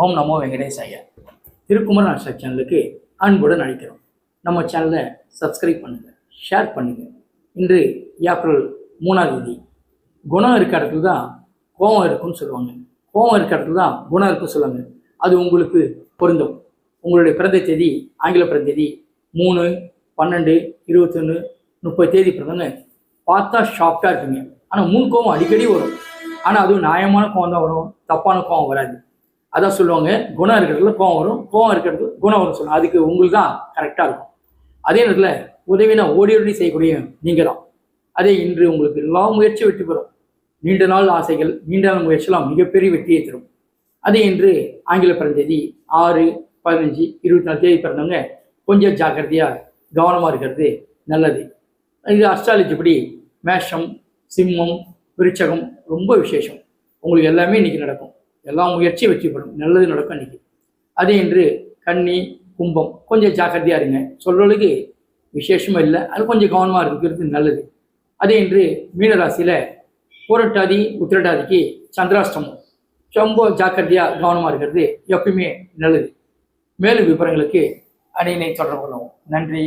ஓம் நமோ வெங்கடேசாய. திருக்குமரன் ஆஸ்ட்ரோ சேனலுக்கு அன்புடன் அழைக்கிறோம். நம்ம சேனலை சப்ஸ்கிரைப் பண்ணுங்கள், ஷேர் பண்ணுங்கள். இன்று ஏப்ரல் 3ஆம் தேதி. குணம் இருக்க இடத்துல தான் கோபம் இருக்குன்னு சொல்லுவாங்க. கோபம் இருக்க இடத்துல தான் குணம் இருக்குன்னு சொல்லுவாங்க. அது உங்களுக்கு பொருந்தும். உங்களுடைய பிறந்த தேதி ஆங்கில பிறந்த தேதி 3/12/21 தேதி பிறந்தவங்க பார்த்தா ஷார்ட்டாக இருப்பீங்க. ஆனால் கோபம் அடிக்கடி வரும். ஆனால் அதுவும் நியாயமான கோபம் தான் வரும், தப்பான கோபம் வராது. அதான் சொல்லுவாங்க, குணம் இருக்கிறதுல கோவம் வரும், கோவம் இருக்கிறது குணம் வரும் சொல்லுவாங்க. அதுக்கு உங்களுக்கு தான் கரெக்டாக இருக்கும். அதே நேரத்தில் உதவினா ஓடி செய்யக்கூடிய நீங்கள் தான். அதே இன்று உங்களுக்கு எல்லா முயற்சியும் வெற்றி பெறும். நீண்ட நாள் ஆசைகள், நீண்ட நாள் முயற்சியெல்லாம் மிகப்பெரிய வெற்றியை தரும். அதே இன்று ஆங்கில பிறந்த தேதி 6/15/24 தேதி பிறந்தவங்க கொஞ்சம் ஜாக்கிரதையாக கவனமாக இருக்கிறது நல்லது. இது அஸ்ட்ராலஜிப்படி மேஷம், சிம்மம், விருச்சகம் ரொம்ப விசேஷம். உங்களுக்கு எல்லாமே இன்னைக்கு நடக்கும். எல்லா முயற்சியும் வெற்றி பெறும், நல்லது நடக்கும் அன்னைக்கு. அதே என்று கன்னி, கும்பம் கொஞ்சம் ஜாக்கிரதையாக இருங்க. சொல்றதுக்கு விசேஷமும் இல்லை, அது கொஞ்சம் கவனமாக இருக்கிறது நல்லது. அதே என்று மீனராசியில் பூரட்டாதி, உத்திரட்டாதிக்கு சந்திராஷ்டமம். ரொம்ப ஜாக்கிரதையாக கவனமாக இருக்கிறது எப்பயுமே நல்லது. மேலும் விவரங்களுக்கு அணியினை தொடர்பு கொள்ளவும். நன்றி.